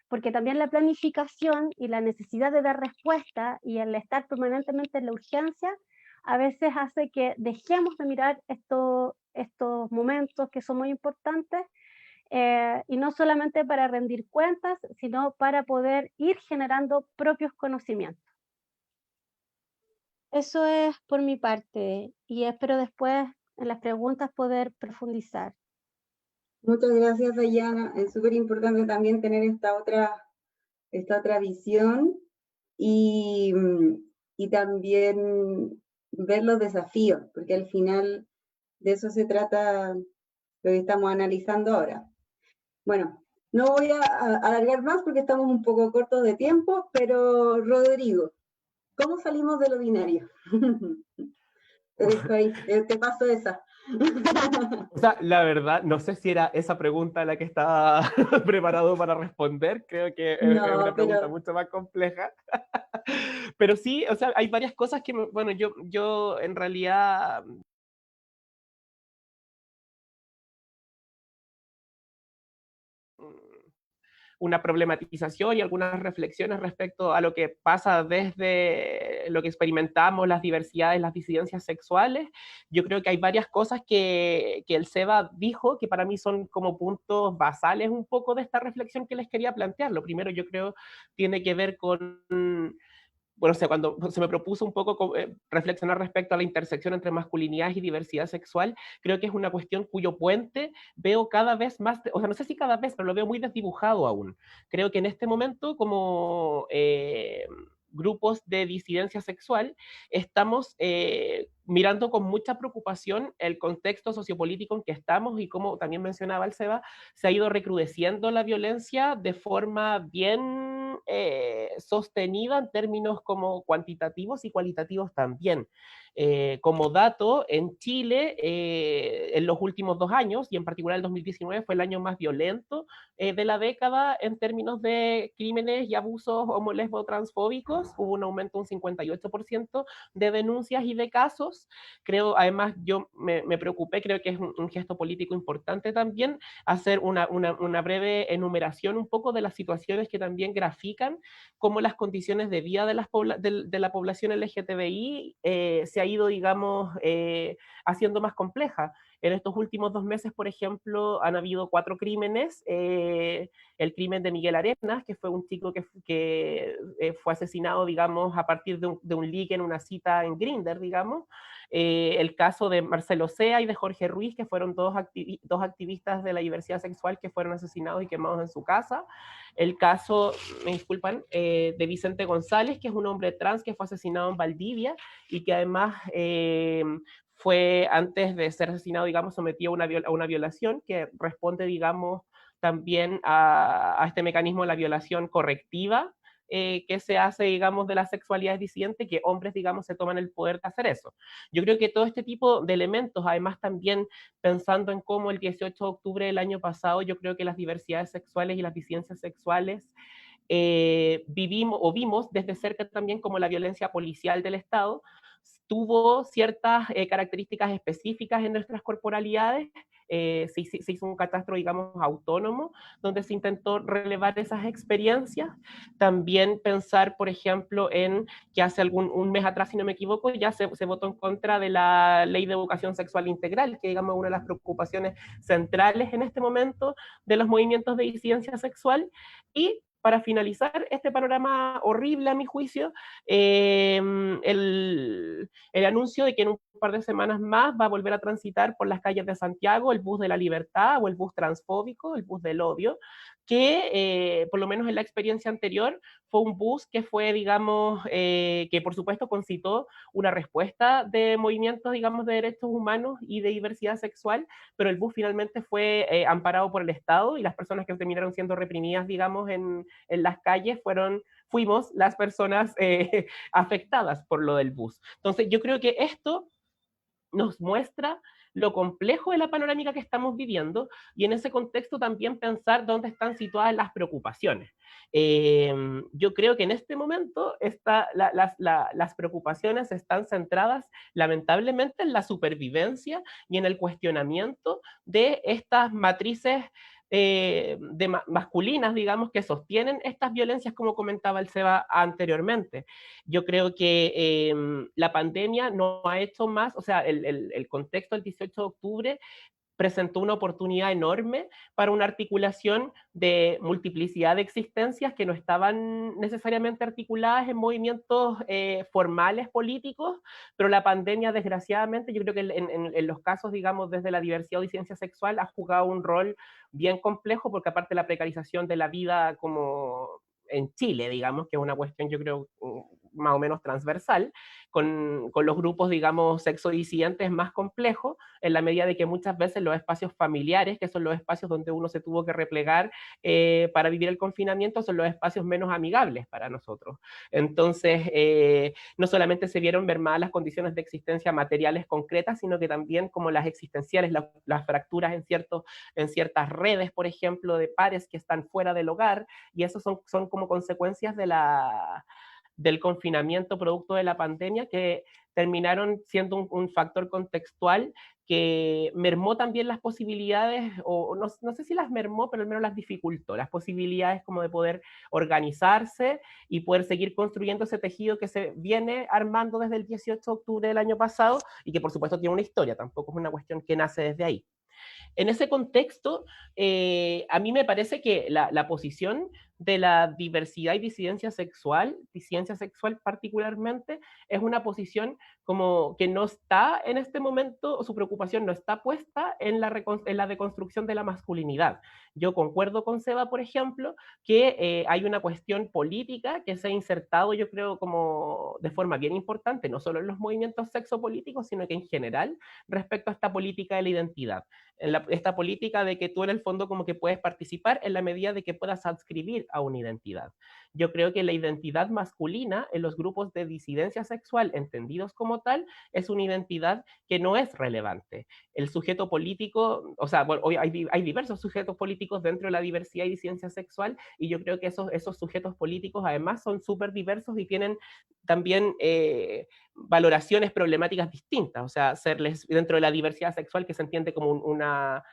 porque también la planificación y la necesidad de dar respuesta y el estar permanentemente en la urgencia a veces hace que dejemos de mirar estos momentos que son muy importantes, y no solamente para rendir cuentas, sino para poder ir generando propios conocimientos. Eso es por mi parte, y espero después en las preguntas poder profundizar. Muchas gracias, Dayana. Es súper importante también tener esta otra visión y también ver los desafíos, porque al final de eso se trata lo que estamos analizando ahora. Bueno, no voy a alargar más porque estamos un poco cortos de tiempo, pero Rodrigo, ¿cómo salimos de lo binario? Te dejo ahí, te paso esa. O sea, la verdad, no sé si era esa pregunta la que estaba preparado para responder. Creo que es una pregunta mucho más compleja. Pero sí, o sea, hay varias cosas que, bueno, yo en realidad una problematización y algunas reflexiones respecto a lo que pasa desde lo que experimentamos, las diversidades, las disidencias sexuales. Yo creo que hay varias cosas que el Seba dijo que para mí son como puntos basales un poco de esta reflexión que les quería plantear. Lo primero, yo creo, tiene que ver con... Bueno, o sea, cuando se me propuso un poco reflexionar respecto a la intersección entre masculinidad y diversidad sexual, creo que es una cuestión cuyo puente veo cada vez más, o sea, no sé si cada vez, pero lo veo muy desdibujado aún. Creo que en este momento, como grupos de disidencia sexual, estamos mirando con mucha preocupación el contexto sociopolítico en que estamos y como también mencionaba el Seba, se ha ido recrudeciendo la violencia de forma bien sostenida en términos como cuantitativos y cualitativos también. Como dato, en Chile, en los últimos 2 años, y en particular el 2019 fue el año más violento de la década en términos de crímenes y abusos homo, lesbo, transfóbicos. Hubo un aumento de un 58% de denuncias y de casos. Creo, además, yo me preocupé, creo que es un gesto político importante también, hacer una breve enumeración un poco de las situaciones que también grafican cómo las condiciones de vida de la población LGTBI se ha ido, digamos, haciendo más compleja. En estos últimos 2 meses, por ejemplo, han habido 4 crímenes. El crimen de Miguel Arenas, que fue un chico que fue asesinado, digamos, a partir de un leak en una cita en Grindr, digamos. El caso de Marcelo Sea y de Jorge Ruiz, que fueron dos activistas de la diversidad sexual que fueron asesinados y quemados en su casa. El caso, me disculpan, de Vicente González, que es un hombre trans que fue asesinado en Valdivia y que además fue, antes de ser asesinado, digamos, sometido a una violación que responde, digamos, también a este mecanismo de la violación correctiva que se hace, digamos, de las sexualidades disidentes, que hombres, digamos, se toman el poder de hacer eso. Yo creo que todo este tipo de elementos, además también pensando en cómo el 18 de octubre del año pasado, yo creo que las diversidades sexuales y las disidencias sexuales vimos desde cerca también como la violencia policial del Estado tuvo ciertas características específicas en nuestras corporalidades. Se hizo un catastro, digamos, autónomo, donde se intentó relevar esas experiencias. También pensar, por ejemplo, en que hace un mes atrás, si no me equivoco, ya se votó en contra de la Ley de Educación Sexual Integral, que digamos una de las preocupaciones centrales en este momento de los movimientos de disidencia sexual. Y para finalizar este panorama horrible, a mi juicio, el anuncio de que en un par de semanas más va a volver a transitar por las calles de Santiago el bus de la libertad o el bus transfóbico, el bus del odio, que por lo menos en la experiencia anterior fue un bus que fue, digamos, que por supuesto concitó una respuesta de movimientos, digamos, de derechos humanos y de diversidad sexual, pero el bus finalmente fue amparado por el Estado y las personas que terminaron siendo reprimidas, digamos, en las calles fuimos las personas afectadas por lo del bus. Entonces, yo creo que esto nos muestra lo complejo de la panorámica que estamos viviendo y en ese contexto también pensar dónde están situadas las preocupaciones. Yo creo que en este momento las preocupaciones están centradas lamentablemente en la supervivencia y en el cuestionamiento de estas matrices masculinas, digamos, que sostienen estas violencias, como comentaba el Seba anteriormente. Yo creo que la pandemia no ha hecho más, o sea, el contexto del 18 de octubre presentó una oportunidad enorme para una articulación de multiplicidad de existencias que no estaban necesariamente articuladas en movimientos formales políticos, pero la pandemia, desgraciadamente, yo creo que en los casos, digamos, desde la diversidad o disidencia sexual, ha jugado un rol bien complejo, porque aparte de la precarización de la vida como en Chile, digamos, que es una cuestión, yo creo, más o menos transversal, con los grupos, digamos, sexodisidentes más complejos, en la medida de que muchas veces los espacios familiares, que son los espacios donde uno se tuvo que replegar para vivir el confinamiento, son los espacios menos amigables para nosotros. Entonces, no solamente se vieron mermadas las condiciones de existencia materiales concretas, sino que también como las existenciales, las fracturas en ciertas redes, por ejemplo, de pares que están fuera del hogar, y eso son como consecuencias del confinamiento producto de la pandemia, que terminaron siendo un factor contextual que mermó también las posibilidades, o no sé si las mermó, pero al menos las dificultó, las posibilidades como de poder organizarse y poder seguir construyendo ese tejido que se viene armando desde el 18 de octubre del año pasado y que por supuesto tiene una historia, tampoco es una cuestión que nace desde ahí. En ese contexto, a mí me parece que la posición de la diversidad y disidencia sexual particularmente, es una posición como que no está en este momento, su preocupación no está puesta en la deconstrucción de la masculinidad. Yo concuerdo con Seba, por ejemplo, que hay una cuestión política que se ha insertado, yo creo, como de forma bien importante, no solo en los movimientos sexopolíticos, sino que en general, respecto a esta política de la identidad. Esta política de que tú en el fondo como que puedes participar en la medida de que puedas adscribir a una identidad. Yo creo que la identidad masculina en los grupos de disidencia sexual entendidos como tal es una identidad que no es relevante. El sujeto político, o sea, bueno, hoy hay diversos sujetos políticos dentro de la diversidad y disidencia sexual, y yo creo que esos sujetos políticos además son súper diversos y tienen también valoraciones problemáticas distintas, o sea, serles dentro de la diversidad sexual que se entiende como una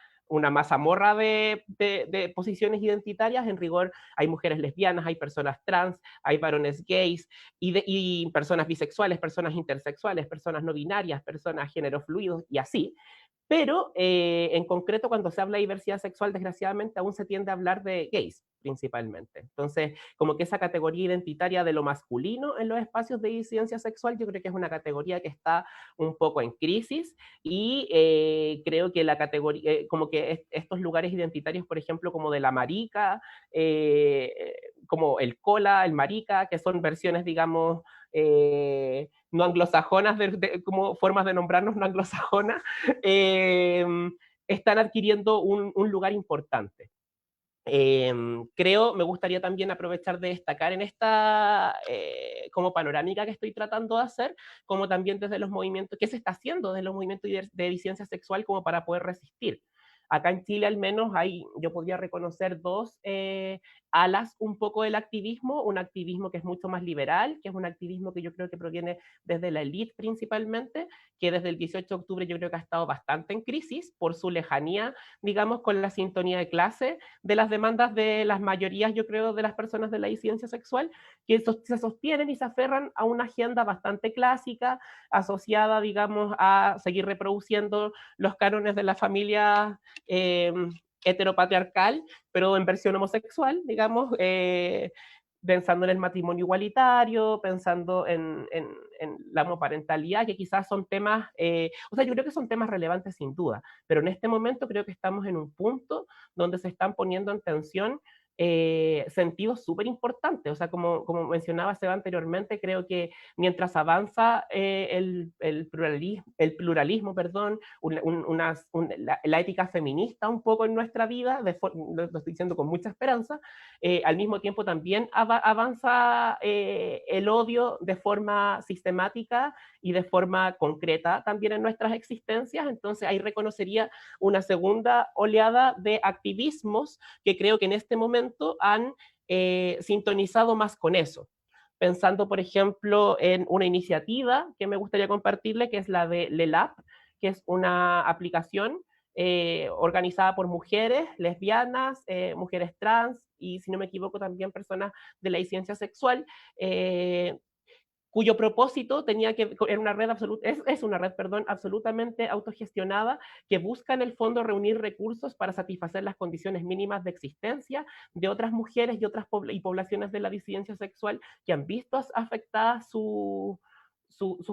mazamorra de posiciones identitarias. En rigor hay mujeres lesbianas, hay personas trans, hay varones gays y personas bisexuales, personas intersexuales, personas no binarias, personas género fluidos y así. Pero en concreto cuando se habla de diversidad sexual, desgraciadamente aún se tiende a hablar de gays principalmente. Entonces, como que esa categoría identitaria de lo masculino en los espacios de disidencia sexual, yo creo que es una categoría que está un poco en crisis y creo que la categoría, como que estos lugares identitarios, por ejemplo, como de la marica, como el cola, el marica, que son versiones, digamos, no anglosajonas, como formas de nombrarnos no anglosajonas, están adquiriendo un lugar importante. Me gustaría también aprovechar de destacar en esta como panorámica que estoy tratando de hacer, como también desde los movimientos, qué se está haciendo desde los movimientos de disidencia sexual como para poder resistir. Acá en Chile al menos yo podría reconocer dos alas un poco del activismo, un activismo que es mucho más liberal, que es un activismo que yo creo que proviene desde la élite principalmente, que desde el 18 de octubre yo creo que ha estado bastante en crisis por su lejanía, digamos, con la sintonía de clase de las demandas de las mayorías, yo creo, de las personas de la disidencia sexual, que se sostienen y se aferran a una agenda bastante clásica, asociada, digamos, a seguir reproduciendo los cánones de la familia heteropatriarcal, pero en versión homosexual, digamos, pensando en el matrimonio igualitario, pensando en la homoparentalidad, que quizás son temas, o sea, yo creo que son temas relevantes sin duda, pero en este momento creo que estamos en un punto donde se están poniendo en tensión sentidos súper importantes. O sea, como mencionaba Seba anteriormente, creo que mientras avanza el pluralismo, perdón, la ética feminista un poco en nuestra vida, lo estoy diciendo con mucha esperanza, al mismo tiempo también avanza el odio de forma sistemática y de forma concreta también en nuestras existencias. Entonces ahí reconocería una segunda oleada de activismos que creo que en este momento han sintonizado más con eso. Pensando, por ejemplo, en una iniciativa que me gustaría compartirle, que es la de LELAP, que es una aplicación organizada por mujeres lesbianas, mujeres trans y, si no me equivoco, también personas de la disidencia sexual, cuyo propósito era una red es una red, perdón, absolutamente autogestionada, que busca en el fondo reunir recursos para satisfacer las condiciones mínimas de existencia de otras mujeres y otras poblaciones de la disidencia sexual que han visto afectadas sus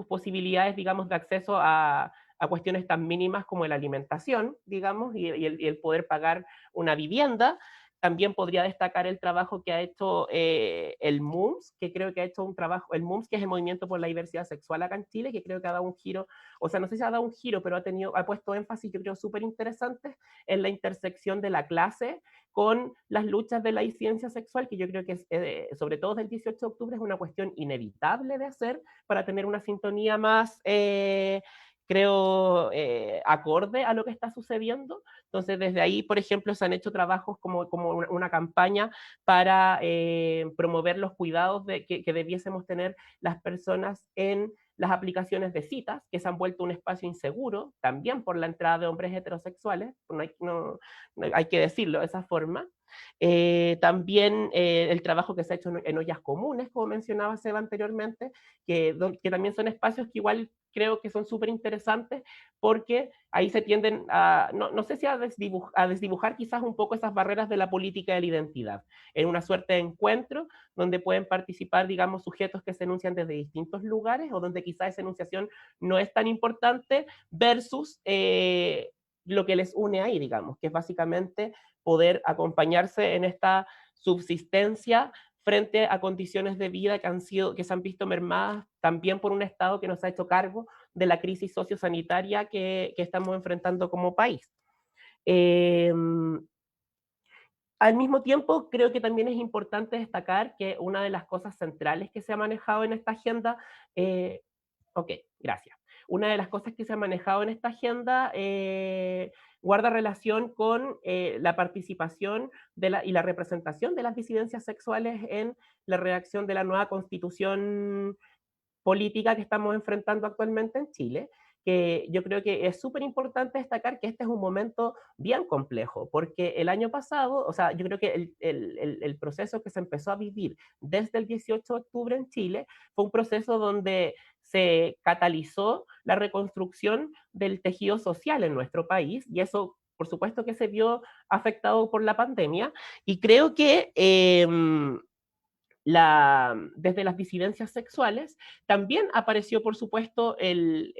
posibilidades, digamos, de acceso a cuestiones tan mínimas como la alimentación, digamos, y el poder pagar una vivienda. También podría destacar el trabajo que ha hecho el MUMS, que creo que ha hecho un trabajo, el MUMS, que es el Movimiento por la Diversidad Sexual acá en Chile, que creo que ha dado un giro, o sea, no sé si ha dado un giro, pero ha puesto énfasis, yo creo, súper interesantes en la intersección de la clase con las luchas de la disidencia sexual, que yo creo que es, sobre todo del 18 de octubre, es una cuestión inevitable de hacer para tener una sintonía más creo, acorde a lo que está sucediendo. Entonces, desde ahí, por ejemplo, se han hecho trabajos como una campaña para promover los cuidados que debiésemos tener las personas en las aplicaciones de citas, que se han vuelto un espacio inseguro, también por la entrada de hombres heterosexuales, no hay que decirlo de esa forma. También el trabajo que se ha hecho en ollas comunes, como mencionaba Seba anteriormente, que también son espacios que igual creo que son súper interesantes porque ahí se tienden a, no sé si a desdibujar quizás un poco esas barreras de la política de la identidad, en una suerte de encuentro donde pueden participar, digamos, sujetos que se enuncian desde distintos lugares o donde quizás esa enunciación no es tan importante versus lo que les une ahí, digamos, que es básicamente poder acompañarse en esta subsistencia frente a condiciones de vida que se han visto mermadas también por un Estado que nos ha hecho cargo de la crisis sociosanitaria que estamos enfrentando como país. Al mismo tiempo, creo que también es importante destacar que una de las cosas centrales que se ha manejado en esta agenda, ok, gracias. Una de las cosas que se ha manejado en esta agenda guarda relación con la participación y la representación de las disidencias sexuales en la redacción de la nueva constitución política que estamos enfrentando actualmente en Chile, que yo creo que es súper importante destacar que este es un momento bien complejo, porque el año pasado, o sea, yo creo que el proceso que se empezó a vivir desde el 18 de octubre en Chile fue un proceso donde se catalizó la reconstrucción del tejido social en nuestro país, y eso por supuesto que se vio afectado por la pandemia, y creo que desde las disidencias sexuales, también apareció, por supuesto, el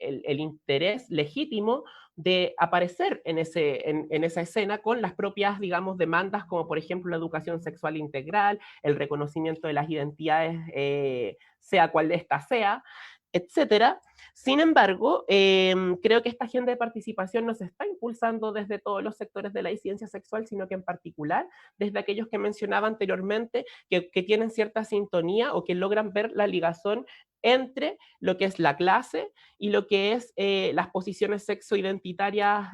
interés legítimo de aparecer en esa escena con las propias, digamos, demandas, como por ejemplo la educación sexual integral, el reconocimiento de las identidades, sea cual ésta sea, etcétera. Sin embargo, creo que esta agenda de participación no se está impulsando desde todos los sectores de la disidencia sexual, sino que en particular desde aquellos que mencionaba anteriormente, que tienen cierta sintonía o que logran ver la ligación entre lo que es la clase y lo que es las posiciones sexoidentitarias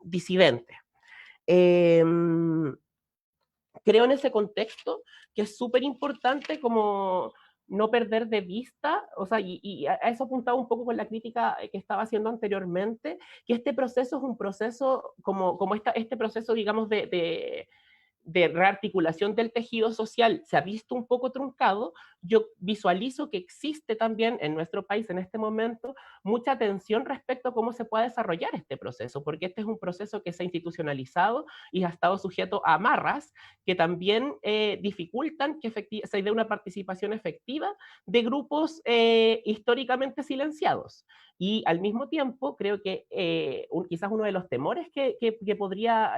disidentes. Creo en ese contexto que es súper importante como no perder de vista, o sea, y a eso apuntaba un poco con la crítica que estaba haciendo anteriormente, que este proceso es un proceso como este proceso, digamos, de rearticulación del tejido social se ha visto un poco truncado, yo visualizo que existe también en nuestro país en este momento mucha tensión respecto a cómo se puede desarrollar este proceso, porque este es un proceso que se ha institucionalizado y ha estado sujeto a amarras que también dificultan que se dé una participación efectiva de grupos históricamente silenciados. Y al mismo tiempo, creo que quizás uno de los temores que podría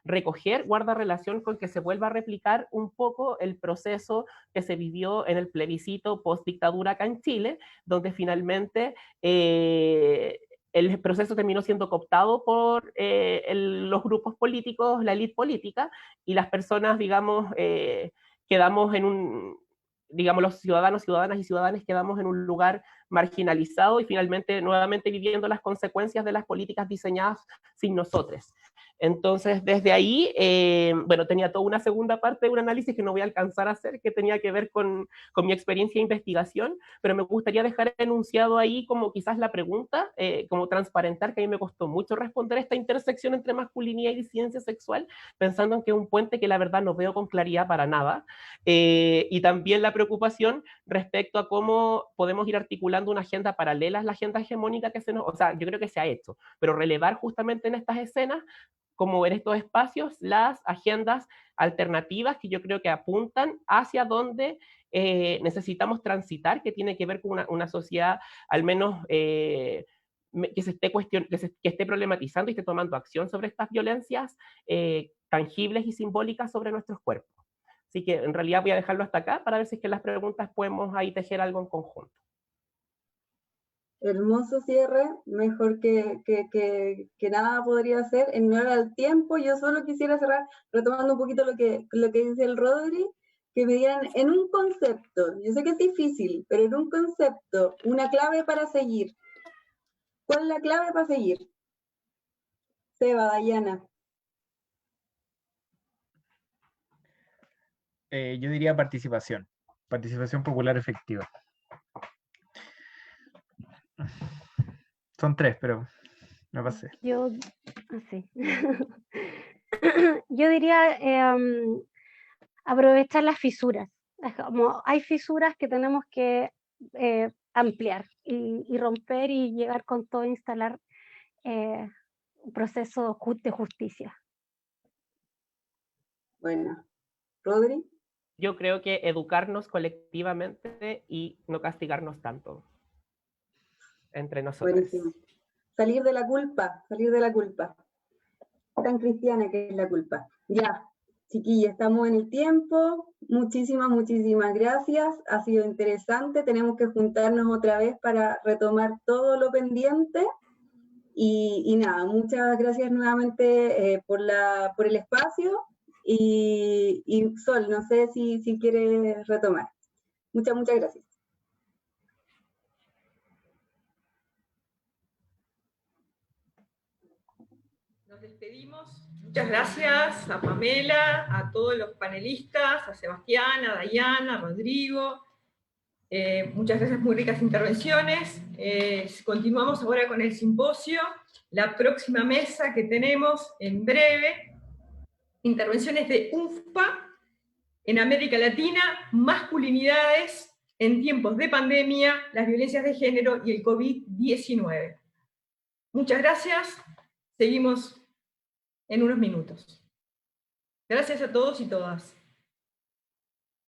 recoger guarda relación con que se vuelva a replicar un poco el proceso que se vivió en el plebiscito post-dictadura acá en Chile, donde finalmente el proceso terminó siendo cooptado por los grupos políticos, la élite política, y las personas, digamos, quedamos en un, digamos, los ciudadanos, ciudadanas y ciudadanos quedamos en un lugar marginalizado y finalmente nuevamente viviendo las consecuencias de las políticas diseñadas sin nosotros. Entonces, desde ahí, bueno, tenía toda una segunda parte de un análisis que no voy a alcanzar a hacer, que tenía que ver con mi experiencia de investigación, pero me gustaría dejar enunciado ahí como quizás la pregunta, como transparentar que a mí me costó mucho responder esta intersección entre masculinidad y disidencia sexual, pensando en que es un puente que la verdad no veo con claridad para nada, y también la preocupación respecto a cómo podemos ir articulando una agenda paralela a la agenda hegemónica que o sea, yo creo que se ha hecho, pero relevar justamente en estas escenas como en estos espacios las agendas alternativas que yo creo que apuntan hacia donde necesitamos transitar, que tiene que ver con una sociedad al menos que esté problematizando y esté tomando acción sobre estas violencias tangibles y simbólicas sobre nuestros cuerpos. Así que en realidad voy a dejarlo hasta acá para ver si es que las preguntas podemos ahí tejer algo en conjunto. Hermoso cierre, mejor que nada podría ser. En honor al tiempo, yo solo quisiera cerrar retomando un poquito lo que dice el Rodri, que me dieran en un concepto, yo sé que es difícil, pero en un concepto, una clave para seguir. ¿Cuál es la clave para seguir? Seba, Dayana. Yo diría participación popular efectiva. Son 3, pero me pasé. Yo diría aprovechar las fisuras. Como hay fisuras que tenemos que ampliar y romper y llegar con todo a instalar un proceso de justicia. Bueno, Rodri. Yo creo que educarnos colectivamente y no castigarnos tanto entre nosotros. Buenísimo. Salir de la culpa, salir de la culpa. Tan cristiana que es la culpa. Ya, chiquillos, estamos en el tiempo. Muchísimas, muchísimas gracias. Ha sido interesante. Tenemos que juntarnos otra vez para retomar todo lo pendiente. Y nada, muchas gracias nuevamente por el espacio. Y Sol, no sé si quieres retomar. Muchas, muchas gracias. Nos despedimos. Muchas gracias a Pamela, a todos los panelistas, a Sebastián, a Dayana, a Rodrigo. Muchas gracias, muy ricas intervenciones. Continuamos ahora con el simposio. La próxima mesa que tenemos en breve, intervenciones de UNFPA en América Latina, masculinidades en tiempos de pandemia, las violencias de género y el COVID-19. Muchas gracias. Seguimos en unos minutos. Gracias a todos y todas.